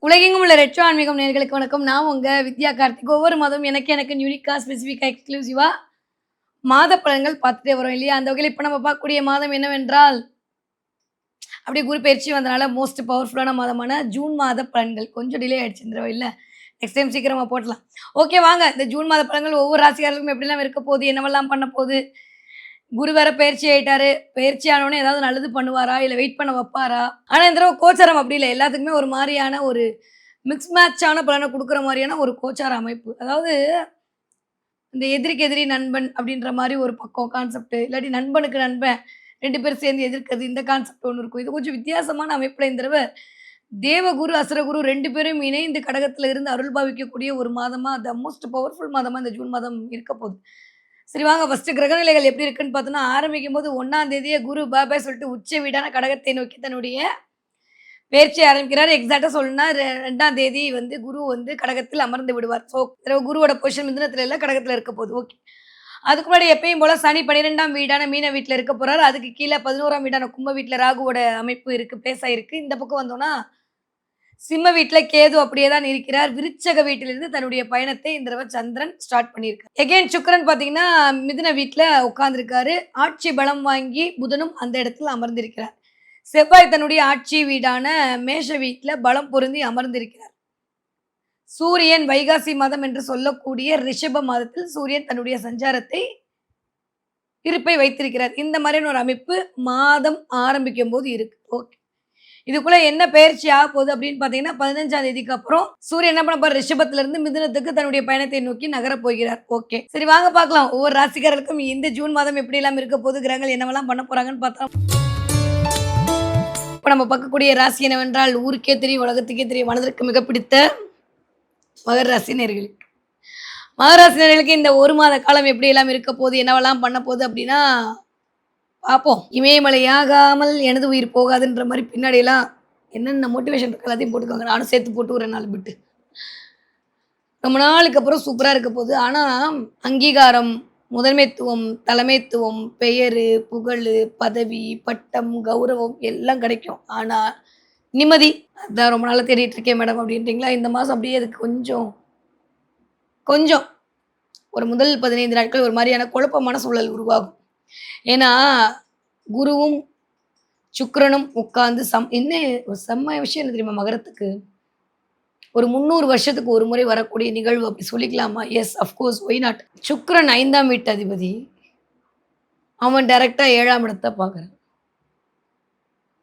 உலகெங்கும் உள்ள ரெட்ரோ ஆன்மீகம் நேயர்களுக்கு வணக்கம். நான் உங்க வித்யா கார்த்திக். ஒவ்வொரு மாதமும் எனக்கு யூனிக்கா, ஸ்பெசிஃபிக்கா, எக்ஸ்க்ளூசிவா மாத பலன்கள் பார்த்துட்டே வரோம் இல்லையா? அந்த வகையில இப்ப நம்ம பார்க்கக்கூடிய மாதம் என்னவென்றால், அப்படியே குரு பெயர்ச்சி வந்தனால மோஸ்ட் பவர்ஃபுல்லான மாதமான ஜூன் மாத பலன்கள். கொஞ்சம் டிலே ஆயிடுச்சு இந்த தடவ இல்ல. நெக்ஸ்ட் டைம் சீக்கிரமா போட்றலாம். ஓகே வாங்க. இந்த ஜூன் மாத பலன்கள் ஒவ்வொரு ராசிக்காரர்களுக்கும் எப்படிலாம் இருக்க போகுது? என்னவெல்லாம் பண்ண போகுது? குரு வேற பெயர்ச்சி ஆயிட்டாரு. பெயர்ச்சி ஆனோனே ஏதாவது நல்லது பண்ணுவாரா? இல்ல வெயிட் பண்ண வப்பாரா? ஆனா இந்த தடவ கோச்சாரம் அப்படி இல்ல. எல்லாத்துக்குமே ஒரு மாரியான ஒரு மிக்ஸ் மேட்சான பலன குடுக்குற மாரியான ஒரு கோச்சார அமைப்பு. அதாவது இந்த எதிரிக்கு எதிரி நண்பன் அப்படின்ற மாரி ஒரு பக்கம் கான்செப்ட். இல்லாட்டி நண்பனுக்கு நண்பன் 2 பேரும் சேர்ந்து எதிர்க்கிறது. இந்த கான்செப்ட் ஒண்ணு இருக்கும். இது கொஞ்சம் வித்தியாசமான அமைப்புல இந்த தடவ தேவகுரு, அசுரகுரு 2 பேரும் இணைந்து கடகத்துல இருந்து அருள் பாவிக்கக்கூடிய ஒரு மாதமா, த மோஸ்ட் பவர்ஃபுல் மாதமா இந்த ஜூன் மாதம் இருக்க போகுது. சரி வாங்க ஃபர்ஸ்ட்டு கிரகநிலைகள் எப்படி இருக்குன்னு பார்த்தோம்னா, ஆரம்பிக்கும்போது 1ஆம் தேதியே குரு பாய் பாய் சொல்லிட்டு உச்ச வீடான கடகத்தை நோக்கி தன்னுடைய பெயர்ச்சி ஆரம்பிக்கிறார். எக்ஸாக்ட்டா சொல்லணும்னா 2ஆம் தேதி வந்து குரு வந்து கடகத்தில் அமர்ந்து விடுவார். ஸோ குருவோட பொசிஷன் மிதுனத்தில இல்ல கடகத்தில இருக்க போகுது. ஓகே. அதுக்கு முன்னாடி எப்பயும் போல சனி 12ஆம் வீடான மீன வீட்ல இருக்க போறாரு. அதுக்கு கீழ 11ஆம் வீடான கும்ப வீட்ல ராகுவோட அமைப்பு இருக்கு. பிளேஸ் ஆயிருக்கு. இந்த பக்கம் வந்தோம்னா, சிம்ம வீட்ல கேது அப்படியே தான் இருக்கிறார். விருச்சக வீட்டிலிருந்து தன்னுடைய பயணத்தை இந்த தடவ சந்திரன் ஸ்டார்ட் பண்ணியிருக்கார். எகைன் சுக்கிரன் பார்த்தீங்கன்னா, மிதுன வீட்ல உட்கார்ந்திருக்காரு. ஆட்சி பலம் வாங்கி புதனும் அந்த இடத்துல அமர்ந்திருக்கிறார். செவ்வாய் தன்னுடைய ஆட்சி வீடான மேஷ வீட்ல பலம் பொருந்தி அமர்ந்திருக்கிறார். சூரியன் வைகாசி மாதம் என்று சொல்லக்கூடிய ரிஷப மாதத்தில் சூரியன் தன்னுடைய சஞ்சாரத்தை இருப்பை வைத்திருக்கிறார். இந்த மாதிரியான ஒரு அமைப்பு மாதம் ஆரம்பிக்கும் போது இருக்கு. ஓகே. இதுக்குள்ள என்ன பெயர்ச்சி ஆக போகுது அப்படின்னு பார்த்தீங்கன்னா, 15ஆம் தேதிக்கு அப்புறம் சூரியன் என்ன பண்ண போறார்? ரிஷபத்துல இருந்து மிதுனத்துக்கு தன்னுடைய பயணத்தை நோக்கி நகரப் போகிறார். ஓகே. சரி வாங்க பார்க்கலாம். ஒவ்வொரு ராசிக்காரர்களுக்கும் இந்த ஜூன் மாதம் எப்படியெல்லாம் இருக்க போகுது, கிரகங்கள் என்னவெல்லாம் பண்ண போறாங்கன்னு பார்த்தா இப்ப நம்ம பார்க்கக்கூடிய ராசி என்னவென்றால், ஊருக்கே தெரியும், உலகத்துக்கே தெரியும், மனதிற்கு மிக பிடித்த மகர ராசி நேயர்களே. மகர ராசி நேயர்களுக்கு இந்த 1 மாத காலம் எப்படியெல்லாம் இருக்க போகுது, என்னவெல்லாம் பண்ண போகுது அப்படின்னா, பார்ப்போம். இமயமலையாகாமல் எனது உயிர் போகாதுன்ற மாரி பின்னாடிலாம் என்னென்ன மோட்டிவேஷன் இருக்கு எல்லாத்தையும் போட்டுக்கோங்க. நானும் சேர்த்து போட்டு விடுறேன் 4 பிட்டு. ரொம்ப நாளுக்கு அப்புறம் சூப்பரா இருக்க போகுது. ஆனா, அங்கீகாரம், முதன்மைத்துவம், தலைமைத்துவம், பெயரு, புகழு, பதவி, பட்டம், கௌரவம் எல்லாம் கிடைக்கும். ஆனா, நிம்மதி அதான் ரொம்ப நாளா தேடிட்டு இருக்கேன் மேடம் அப்படின்றீங்களா? இந்த மாசம் அப்படியே அதுக்கு கொஞ்சம் கொஞ்சம் ஒரு முதல் 15 நாட்கள் ஒரு மாரியான குழப்பமான சூழல் உருவாகும். ஏன்னா, குருவும், சுக்கிரனும் உட்கார்ந்து என்ன ஒரு செம்ம விஷயம் என்ன தெரியுமா மகரத்துக்கு? ஒரு 300 வருஷத்துக்கு ஒரு முறை வரக்கூடிய நிகழ்வு அப்படி சொல்லிக்கலாமா? Yes of course why not? சுக்கிரன் 5ஆம் வீட்டு அதிபதி. அவன் டைரக்ட்டா 7ஆம் இடத்த பார்க்குறான்.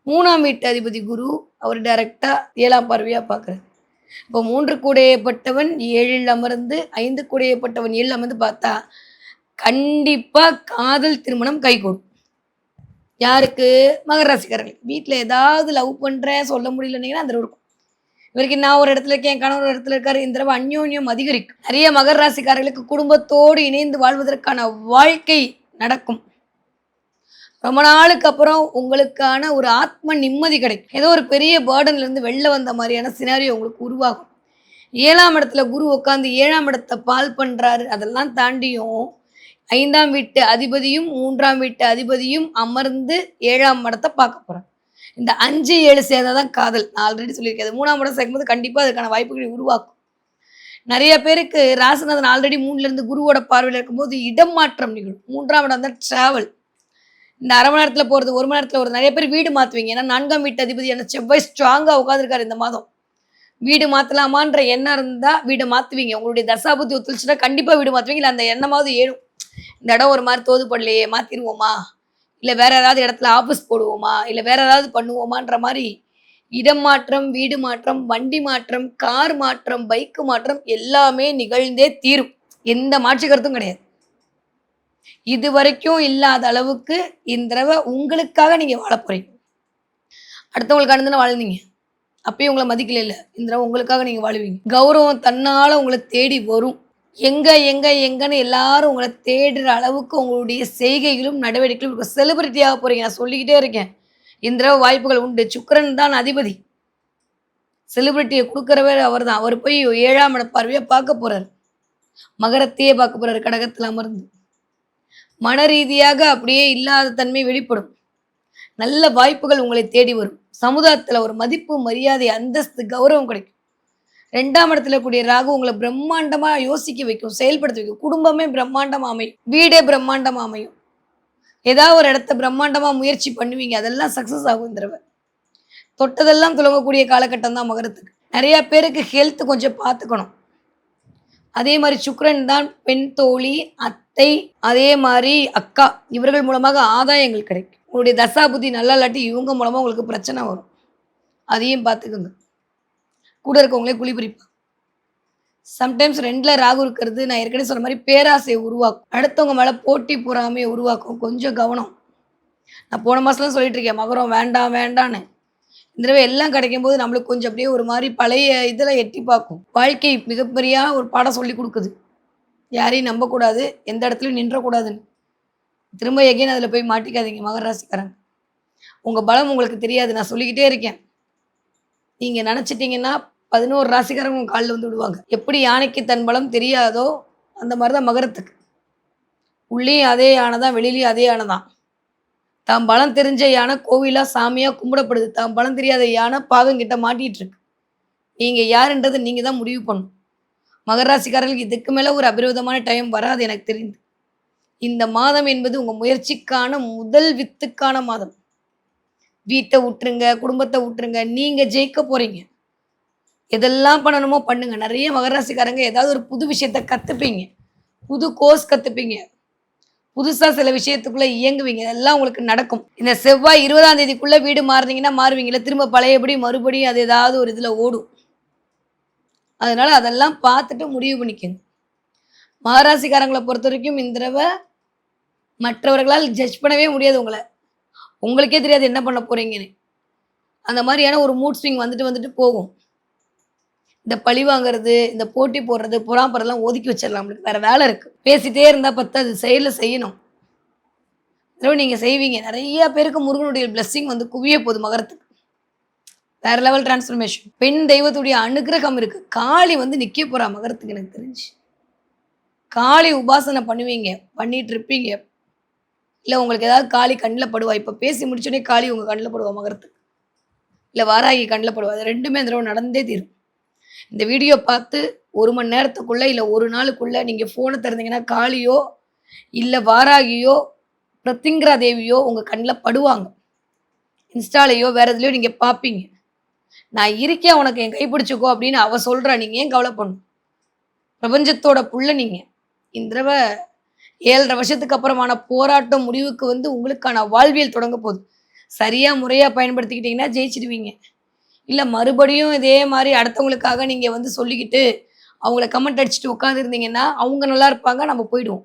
3ஆம் வீட்டு அதிபதி குரு, அவர் டைரக்ட்டா 7ஆம் பார்வையா பார்க்குறார். இப்போ 3 கூடையப்பட்டவன் 7ல் அமர்ந்து, 5 கூடையப்பட்டவன் 7ல் அமர்ந்து பார்த்தா, கண்டிப்பா காதல் திருமணம் கைகூடும். யாருக்கு? மகர ராசிக்காரர்களுக்கு. வீட்ல ஏதாவது லவ் பண்றேன் சொல்ல முடியலன்னீங்கன்னா, அந்த இருக்கும். இவருக்கு நான் ஒரு இடத்துல இருக்கேன், என் கணவர் ஒரு இடத்துல இருக்காரு. இந்த தடவ அந்யோன்யம் அதிகரிக்கும். நிறைய மகர ராசிக்காரர்களுக்கு குடும்பத்தோடு இணைந்து வாழ்வதற்கான வாழ்க்கை நடக்கும். ரொம்ப நாளுக்கு அப்புறம் உங்களுக்கான ஒரு ஆத்ம நிம்மதி கிடைக்கும். ஏதோ ஒரு பெரிய பேர்டன்ல இருந்து வெளில வந்த மாதிரியான சினாரியோ உங்களுக்கு உருவாகும். 7ஆம் இடத்துல குரு உட்கார்ந்து 7ஆம் இடத்த பால் பண்றாரு. அதெல்லாம் தாண்டியும் 5ஆம் வீட்டு அதிபதியும், 3ஆம் வீட்டு அதிபதியும் அமர்ந்து 7ஆம் இடத்த பார்க்க போறாங்க. இந்த 5, 7 சேர்ந்தா தான் காதல். நான் ஆல்ரெடி சொல்லியிருக்கேன். அது 3ஆம் இடம் சேர்க்கும்போது கண்டிப்பா அதுக்கான வாய்ப்புகளை உருவாக்கும். நெறைய பேருக்கு ராசிநாதன் ஆல்ரெடி 3ல இருந்து குருவோட பார்வையில இருக்கும்போது இடம் மாற்றம் நிகழும். 3ஆம் இடம் தான் டிராவல். இந்த 1/2 மணி நேரத்துல போறது, 1 மணி நேரத்துல வருது. நெறைய பேர் வீடு மாத்துவீங்க. ஏன்னா 4ஆம் வீட்டு அதிபதியான செவ்வாய் ஸ்ட்ராங்கா உட்கார்ந்திருக்காரு இந்த மாதம். வீடு மாத்தலாமான்ற எண்ணம் இருந்தா வீட மாத்துவீங்க. உங்களுடைய தசாபுத்தி ஒத்துழைச்சுன்னா கண்டிப்பா வீடு மாத்துவீங்க. இல்ல அந்த எண்ணமாவது ஏழும். இந்த இடம் ஒரு மாரி தோது படலையே மாத்திருவோமா? இல்ல வேற ஏதாவது இடத்துல ஆஃபீஸ் போடுவோமா? இல்ல வேற ஏதாவது பண்ணுவோமான்ற மாரி இடம் மாற்றம், வீடு மாற்றம், வண்டி மாற்றம், கார் மாற்றம், பைக் மாற்றம் எல்லாமே நிகழ்ந்தே தீரும். எந்த மாற்று கருத்தும் கிடையாது. இதுவரைக்கும் இல்லாத அளவுக்கு இந்த தடவ உங்களுக்காக நீங்க வாழப் போறீங்க. அடுத்தவங்களுக்காக தானே வாழ்ந்தீங்க. அப்பயும் உங்கள மதிக்கலைல்ல. இந்த தடவ உங்களுக்காக நீங்க வாழுவீங்க. கௌரவம் தன்னால உங்கள தேடி வரும். எங்கன்னு எல்லாரும் உங்கள தேடுற அளவுக்கு உங்களுடைய செய்கைகளும், நடவடிக்கைகளும் இருக்கும். செலிபிரிட்டி ஆக போறீங்க. நான் சொல்லிக்கிட்டே இருக்கேன். இந்த தடவ வாய்ப்புகள் உண்டு. சுக்கிரன் தான் அதிபதி. செலிபிரிட்டிய குடுக்குறவர் அவர்தான். அவர் போய் 7ஆம் இட பார்வையா பார்க்க போறாரு. மகரத்தையே பார்க்க போறாரு கடகத்துல அமர்ந்து. மன ரீதியாக அப்படியே இல்லாத தன்மை வெளிப்படும். நல்ல வாய்ப்புகள் உங்களை தேடி வரும். சமுதாயத்துல ஒரு மதிப்பு, மரியாதை, அந்தஸ்து, கௌரவம் கிடைக்கும். 2ஆம் இடத்துல கூடிய ராகு உங்கள பிரம்மாண்டமா யோசிக்க வைக்கும், செயல்படுத்த வைக்கும். குடும்பமே பிரம்மாண்டமா அமையும். வீடே பிரம்மாண்டமா அமையும். ஏதாவது ஒரு இடத்த பிரம்மாண்டமா முயற்சி பண்ணுவீங்க. அதெல்லாம் சக்சஸ் ஆகும் இந்த தடவ. தொட்டதெல்லாம் துலங்கக்கூடிய காலகட்டம் தான் மகரத்துக்கு. நெறைய பேருக்கு ஹெல்த் கொஞ்சம் பார்த்துக்கணும். அதே மாரி சுக்கிரன் தான் பெண் தோழி, அத்தை, அதே மாரி அக்கா இவர்கள் மூலமாக ஆதாயங்கள் கிடைக்கும். உங்களுடைய தசா புத்தி நல்லா இல்லாட்டி இவங்க மூலமா உங்களுக்கு பிரச்சனை வரும். அதையும் பார்த்துக்கங்க. கூட இருக்கவங்களே குழி பறிப்பாங்க. சம்டைம்ஸ் 2ல ராகு இருக்கிறது நான் ஏற்கனவே சொன்ன மாரி பேராசைய உருவாக்கும். அடுத்தவங்க மேல போட்டி பொறாமைய உருவாக்கும். கொஞ்சம் கவனம். நான் போன மாசம்லாம் சொல்லிட்டு இருக்கேன். மகரம் வேண்டாம் வேண்டான்னு. இந்த தடவ எல்லாம் கிடைக்கும்போது நம்மளுக்கு கொஞ்சம் அப்படியே ஒரு மாரி பழைய இதில எட்டி பார்க்கும். வாழ்க்கை மிகப்பெரிய ஒரு பாடம் சொல்லிக் குடுக்குது. யாரையும் நம்பக்கூடாது. எந்த இடத்துலயும் நின்றக்கூடாதுன்னு. திரும்ப எகைன் அதில போய் மாட்டிக்காதீங்க மகர ராசிக்காரங்க. உங்க பலம் உங்களுக்கு தெரியாது. நான் சொல்லிக்கிட்டே இருக்கேன். நீங்க நெனச்சிட்டீங்கன்னா 11 ராசிக்காரங்க உங்க கால்ல வந்து விழுவாங்க. எப்படி யானைக்கு தன் பலம் தெரியாதோ, அந்த மாரி தான் மகரத்துக்கு. உள்ளேயும் அதே யானை தான், வெளியிலயும் அதே யானை தான். தாம் பலம் தெரிஞ்ச யானை கோவிலா, சாமியா கும்பிடப்படுது. தாம் பலம் தெரியாத யானை பாகங்கிட்ட மாட்டிட்டு இருக்கு. நீங்க யாருன்றத நீங்க தான் முடிவு பண்ணணும். மகர ராசிக்காரர்களுக்கு இதுக்கு மேல ஒரு அபரிவிதமான டைம் வராது எனக்கு தெரிந்து. இந்த மாதம் என்பது உங்க முயற்சிக்கான முதல் வித்துக்கான மாதம். வீட்ட விட்டுருங்க, குடும்பத்த விட்டுருங்க. நீங்க ஜெயிக்க போறீங்க. எதெல்லாம் பண்ணணுமோ பண்ணுங்க. நெறைய மகர ராசிக்காரங்க ஏதாவது ஒரு புது விஷயத்த கத்துப்பீங்க. புது கோர்ஸ் கத்துப்பீங்க. புதுசா சில விஷயத்துக்குள்ள இயங்குவீங்க. இதெல்லாம் உங்களுக்கு நடக்கும். இந்த செவ்வாய் 20ஆம் தேதிக்குள்ள வீடு மாறுனீங்கன்னா மாறுவீங்கல்ல. திரும்ப பழையபடி மறுபடியும் அது ஏதாவது ஒரு இதுல ஓடும். அதனால அதெல்லாம் பார்த்துட்டு முடிவு பண்ணிக்கங்க. மகராசிக்காரங்கள பொறுத்தவரைக்கும் இந்த தடவ மற்றவர்களால் ஜட்ஜ் பண்ணவே முடியாது உங்கள. உங்களுக்கே தெரியாது என்ன பண்ண போறீங்கன்னு. அந்த மாரியான ஒரு மூட் ஸ்விங் வந்துட்டு வந்துட்டு போகும். இந்த பழி வாங்குறது, இந்த போட்டி போடுறது, பொறாமப்பறதெல்லாம் ஒதுக்கி வச்சிடலாம். நம்மளுக்கு வேற வேலை இருக்கு. பேசிட்டே இருந்தா பத்தாது. செயல்ல செய்யணும். இதோ நீங்க செய்வீங்க. நெறைய பேருக்கு முருகனுடைய பிளெஸ்ஸிங் வந்து குவிய போகுது மகரத்துக்கு. வேற லெவல் டிரான்ஸ்ஃபர்மேஷன். பெண் தெய்வத்துடைய அனுக்கிரகம் இருக்கு. காளி வந்து நிக்க போறா மகரத்துக்கு எனக்கு தெரிஞ்சு. காளி உபாசனை பண்ணுவீங்க. பண்ணிட்டு இருப்பீங்க. இல்ல உங்களுக்கு ஏதாவது காளி கண்ல படுவா. இப்ப பேசி முடிச்சோனே காளி உங்க கண்ல படுவா மகரத்துக்கு. இல்ல வாராகி கண்ல படுவா. அது 2மே இந்த தடவ நடந்தே தீரும். இந்த வீடியோ பார்த்து 1 மணி நேரத்துக்குள்ள, இல்ல 1 நாளுக்குள்ள நீங்க ஃபோன திறந்தீங்கன்னா, காளியோ, இல்ல வாராகியோ, பிரத்திங்கரா தேவியோ உங்க கண்ல படுவாங்க. இன்ஸ்டாலயோ, வேற எதுலயோ நீங்க பார்ப்பீங்க. "நான் இருக்கேன் உனக்கு என் கை பிடிச்சுக்கோ" அப்படின்னு அவ சொல்றா. நீங்க ஏன் கவலைப்படணும்? பிரபஞ்சத்தோட புள்ள நீங்க. இந்த தடவ 7½ வருஷத்துக்கு அப்புறமான போராட்டம் முடிவுக்கு வந்து உங்களுக்கான வாழ்வியல் தொடங்க போகுது. சரியா, முறையா பயன்படுத்திக்கிட்டீங்கன்னா ஜெயிச்சிடுவீங்க. இல்ல மறுபடியும் இதே மாரி அடுத்தவங்களுக்காக நீங்க வந்து சொல்லிக்கிட்டு, அவங்கள கமெண்ட் அடிச்சுட்டு உட்காந்துருந்தீங்கன்னா, அவங்க நல்லா இருப்பாங்க, நம்ம போயிடுவோம்.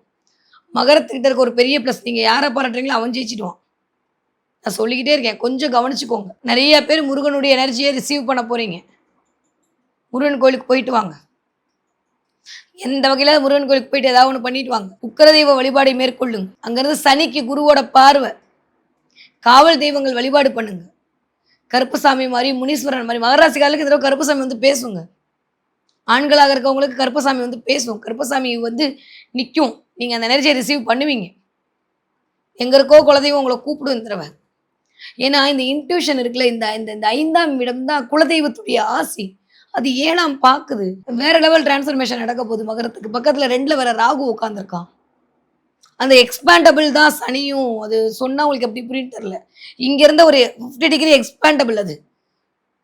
மகரத்துக்கிட்ட இருக்க ஒரு பெரிய ப்ளஸ் நீங்க யார பாராட்டுறீங்களோ அவன் ஜெயிச்சிடுவான். நான் சொல்லிக்கிட்டே இருக்கேன். கொஞ்சம் கவனிச்சுக்கோங்க. நெறைய பேர் முருகனுடைய எனர்ஜிய ரிசீவ் பண்ண போறீங்க. முருகன் கோயிலுக்கு போயிட்டு வாங்க. எந்த வகையில முருகன் கோயிலுக்கு போயிட்டு ஏதாவது ஒண்ணு பண்ணிட்டு வாங்க. உக்கிரதெய்வ வழிபாடை மேற்கொள்ளுங்க. அங்கிருந்து சனிக்கு குருவோட பார்வை. காவல் தெய்வங்கள் வழிபாடு பண்ணுங்க. கருப்பசாமி மாரி, முனீஸ்வரன் மாரி மகராசிக்காரர்களுக்கு இந்த தடவ கருப்பசாமி வந்து பேசுங்க. ஆண்களாக இருக்கவங்களுக்கு கருப்பசாமி வந்து பேசும். கருப்பசாமி வந்து நிக்கும். நீங்க அந்த எனர்ஜிய ரிசீவ் பண்ணுவீங்க. எங்க இருக்கோ குலதெய்வம் உங்கள கூப்பிடும் இந்த தடவ. ஏன்னா, இந்த இன்ட்யூஷன் இருக்குல்ல, இந்த இந்த இந்த 5ஆம் இடம் தான் குலதெய்வத்துடைய ஆசி. அது 7ஆம் பாக்குது. வேற லெவல் டிரான்ஸ்ஃபர்மேஷன் நடக்க போகுது மகரத்துக்கு. பக்கத்துல 2ல வேற ராகு உட்கார்ந்திருக்கான். அந்த எக்ஸ்பேண்டபிள் தான் சனியும். அது சொன்னா உங்களுக்கு எப்படி புரியும்னு தெரியல. இங்க இருந்த ஒரு 50 டிகிரி எக்ஸ்பேண்டபிள் அது.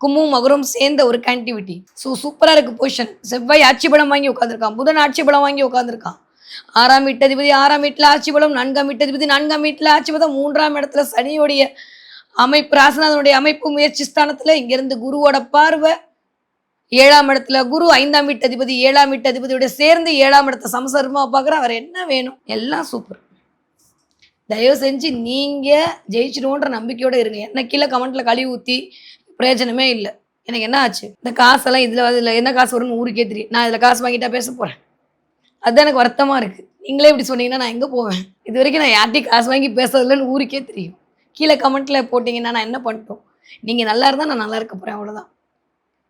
கும்பமும் மகரம் சேர்ந்த ஒரு கனெக்டிவிட்டி. சூப்பரா இருக்கு பொசிஷன். செவ்வாய் ஆட்சி பலம் வாங்கி உட்கார்ந்திருக்கான். புதன் ஆட்சி பலம் வாங்கி உட்கார்ந்திருக்கான். 6ஆம் வீட்டதிபதி 6ஆம் வீட்ல ஆட்சி பலம், 4ஆம் வீட்டதிபதி 4ஆம் வீட்ல ஆட்சி பலம், 3ஆம் இடத்துல சனியோடைய அமைப்பு, ராசிநாதனுடைய அமைப்பு முயற்சி ஸ்தானத்துல, இங்கிருந்து குருவோட பார்வை, 7ஆம் இடத்துல குரு, 5ஆம் வீட்டதிபதி 7ஆம் வீட்டதிபதியோட சேர்ந்து 7ஆம் இடத்த சமசர்மா பார்க்குறார். அவர் என்ன வேணும்? எல்லாம் சூப்பர். தயவு செஞ்சு நீங்க ஜெயிச்சிடுவோன்ற நம்பிக்கையோட இருங்க. என்ன கீழே கமெண்ட்ல கழுவி ஊத்தி பிரயோஜனமே இல்ல. எனக்கு என்ன ஆச்சு? இந்த காசெல்லாம் இதுல என்ன காசு வரும்னு ஊருக்கே தெரியும். நான் இதுல காசு வாங்கிட்டா பேச போறேன். அதுதான் எனக்கு வருத்தமா இருக்கு. நீங்களே இப்படி சொன்னீங்கன்னா நான் எங்க போவேன்? இதுவரைக்கும் நான் யார்ட்டயும் காசு வாங்கி பேசுறதில்லன்னு ஊருக்கே தெரியும். கீழே கமெண்ட்ல போட்டீங்கன்னா நான் என்ன பண்ணட்டும்? நீங்க நல்லா இருந்தா நான் நல்லா இருக்க போறேன் அவ்வளோதான்.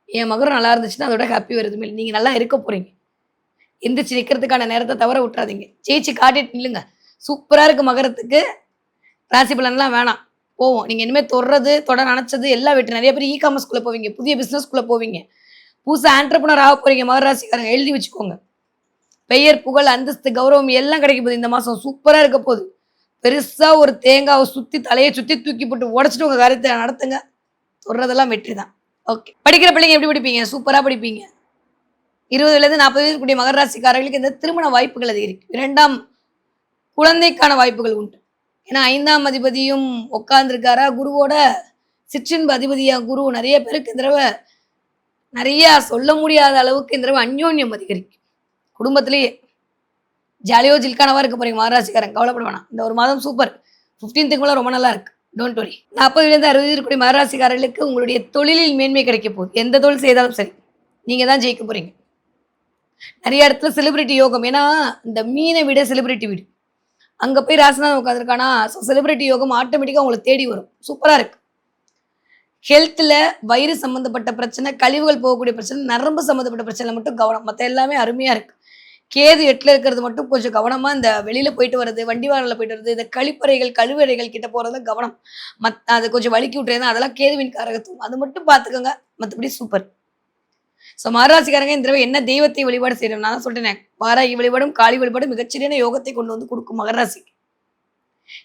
என் மகரம் நல்லா இருந்துச்சுன்னா அதோட ஹாப்பி வேற எதுவுமே இல்ல. நீங்க நல்லா இருக்க போறீங்க. எந்திரிச்சு நிக்கிறதுக்கான நேரத்த தவற விட்டுறாதீங்க. ஜெயிச்சு காட்டிட்டு நில்லுங்க. சூப்பரா இருக்கு மகரத்துக்கு. ராசி பலன்லாம் வேணாம். போவோம். நீங்க இனிமே தொட நெனச்சது எல்லாம் வெற்றி. நெறைய பேர் காமர்ஸ்குள்ள போவீங்க. புதிய பிசினஸ்குள்ள போவீங்க. புதுசா ஆண்டர்பிரினர் ஆக போறீங்க மகர ராசிக்காரங்க, எழுதி வச்சுக்கோங்க. பெயர், புகழ், அந்தஸ்து, கௌரவம் எல்லாம் கிடைக்க போகுது இந்த மாசம். சூப்பரா இருக்க போகுது. பெருசா ஒரு தேங்காவ சுத்தி தலைய சுத்தி தூக்கி போட்டு உடைச்சுட்டு உங்க காரியத்த நடத்துங்க. சொல்றதெல்லாம் வெற்றி தான். ஓகே. படிக்கிற பிள்ளைங்க எப்படி படிப்பீங்க? சூப்பரா படிப்பீங்க. 20லேருந்து 40 வயது கூடிய மகர ராசிக்காரர்களுக்கு இந்த திருமண வாய்ப்புகள் அதிகரிக்கும். 2ஆம் குழந்தைக்கான வாய்ப்புகள் உண்டு. ஏன்னா 5ஆம் அதிபதியும் உட்கார்ந்திருக்காரா, குருவோட சிற்றின்ப அதிபதியா குரு. நிறைய பேருக்கு இந்த தடவ நிறைய சொல்ல முடியாத அளவுக்கு இந்த தடவ அந்யோன்யம் அதிகரிக்கும். குடும்பத்திலேயே ஜாலியோ ஜில்கானவா இருக்க போறீங்க மகராசிக்காரங்க, கவலைப்பட வேணாம். இந்த ஒரு மாதம் சூப்பர். 15க்கு மேல ரொம்ப நல்லா இருக்கு. Don't worry. 40லேருந்து 60 இருக்கக்கூடிய மகராசிக்காரர்களுக்கு உங்களுடைய தொழிலில் மேன்மை கிடைக்க போகுது. எந்த தொழில் செய்தாலும் சரி, நீங்க தான் ஜெயிக்க போறீங்க. நிறைய இடத்துல செலிபிரிட்டி யோகம். ஏன்னா இந்த மீனை விட செலிபிரிட்டி வீடு, அங்க போய் ராசிநாதன் உட்காந்துருக்கானா, செலிபிரிட்டி யோகம் ஆட்டோமேட்டிக்கா உங்களை தேடி வரும். சூப்பரா இருக்கு. ஹெல்த்ல வயிறு சம்பந்தப்பட்ட பிரச்சனை, கழிவுகள் போகக்கூடிய பிரச்சனை, நரம்பு சம்பந்தப்பட்ட பிரச்சனை மட்டும் கவனம். மற்ற எல்லாமே அருமையா இருக்கு. கேது 8ல இருக்கிறது மட்டும் கொஞ்சம் கவனமா, இந்த வெளியில போயிட்டு வர்றது, வண்டி வாகனத்துல போயிட்டு வர்றது, இந்த கழிப்பறைகள் கழிவறைகள் கிட்ட போறதுல கவனம். அது கொஞ்சம் வலிக்கி விட்டுறேன்னா அதெல்லாம் கேதுவின் காரகத்துவம். அது மட்டும் பார்த்துக்கோங்க. மற்றபடி சூப்பர். ஸோ மகராசிக்காரங்க இந்த தடவை என்ன தெய்வத்தை வழிபாடு செய்யணும்? நான் தான் சொல்லிட்டேன், வாராகி வழிபாடும் காளி வழிபாடும் மிகச்சிறிய யோகத்தை கொண்டு வந்து கொடுக்கும் மகராசிக்கு.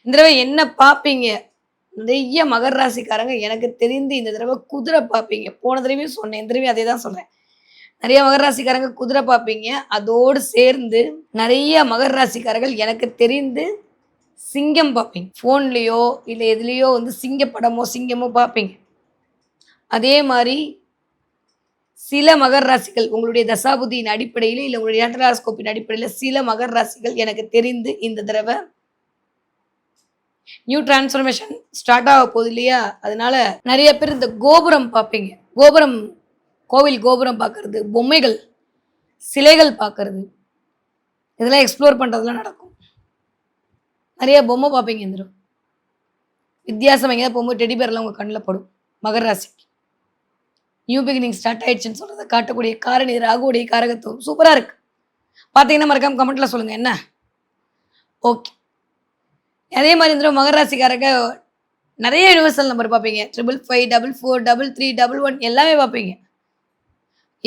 இந்த தடவை என்ன பார்ப்பீங்க? நிறைய மகர ராசிக்காரங்க எனக்கு தெரிந்து இந்த தடவை குதிரை பார்ப்பீங்க. போன தடவையும் சொன்னேன், இந்த தடவையும் அதே தான் சொல்றேன். நிறைய மகர ராசிக்காரங்க குதிரை பார்ப்பீங்க. அதோடு சேர்ந்து நிறைய மகர ராசிக்காரர்கள் எனக்கு தெரிந்து சிங்கம் பார்ப்பீங்க. ஃபோன்லேயோ இல்லை எதுலேயோ வந்து சிங்க படமோ சிங்கமோ பார்ப்பீங்க. அதே மாதிரி சில மகர ராசிகள் உங்களுடைய தசாபுதியின் அடிப்படையில் இல்லை உங்களுடைய ஆஸ்ட்ரோஸ்கோப்பின் அடிப்படையில் சில மகர ராசிகள் எனக்கு தெரிந்து இந்த தடவை நியூ டிரான்ஸ்ஃபர்மேஷன் ஸ்டார்ட் ஆக போகுது இல்லையா? அதனால நிறைய பேர் இந்த கோபுரம் பார்ப்பீங்க. கோபுரம், கோவில் கோபுரம் பார்க்கறது, பொம்மைகள், சிலைகள் பார்க்கறது, இதெல்லாம் எக்ஸ்ப்ளோர் பண்ணுறதுலாம் நடக்கும். நிறைய பொம்மை பார்ப்பீங்க. இந்த வித்தியாசம் எங்கேயாவது போகும்போது டெடி பேர்லாம் உங்கள் கண்ணில் படும். மகர ராசிக்கு நியூ பிகினிங் ஸ்டார்ட் ஆயிடுச்சுன்னு சொல்கிறத காட்டக்கூடிய காரணி ராகுடைய காரகத்துவம் சூப்பராக இருக்குது. பார்த்தீங்கன்னா மறக்காம கமெண்ட்ல சொல்லுங்கள் என்ன. ஓகே. அதே மாதிரி இந்த மகர ராசிக்காரங்க நிறைய யூனிவர்சல் நம்பர் பார்ப்பீங்க. 555, 44, 33, 11 எல்லாமே பார்ப்பீங்க.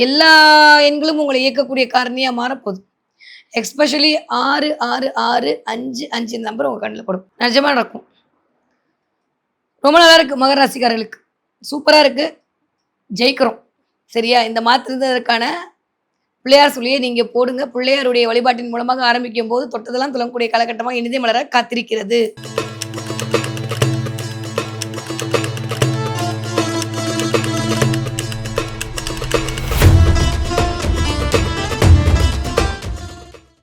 எல்லா எண்களும் உங்களை இயக்கக்கூடிய காரணியாக மாறப்போகுது. எக்ஸ்பெஷலி 6, 6, 6, 5, 5 இந்த நம்பர் உங்கள் கண்ணில் படும். நிஜமாக நடக்கும். ரொம்ப நல்லா இருக்குது மகர ராசிக்காரர்களுக்கு. சூப்பராக இருக்குது. ஜெயிக்கிறோம். சரியா? இந்த மாற்றுறதுக்கான பிள்ளையார் சொல்லியே நீங்கள் போடுங்க. பிள்ளையாருடைய வழிபாட்டின் மூலமாக ஆரம்பிக்கும் போது தொட்டதெல்லாம் துளங்கக்கூடிய காலகட்டமாக இனிதே மலர காத்திருக்கிறது.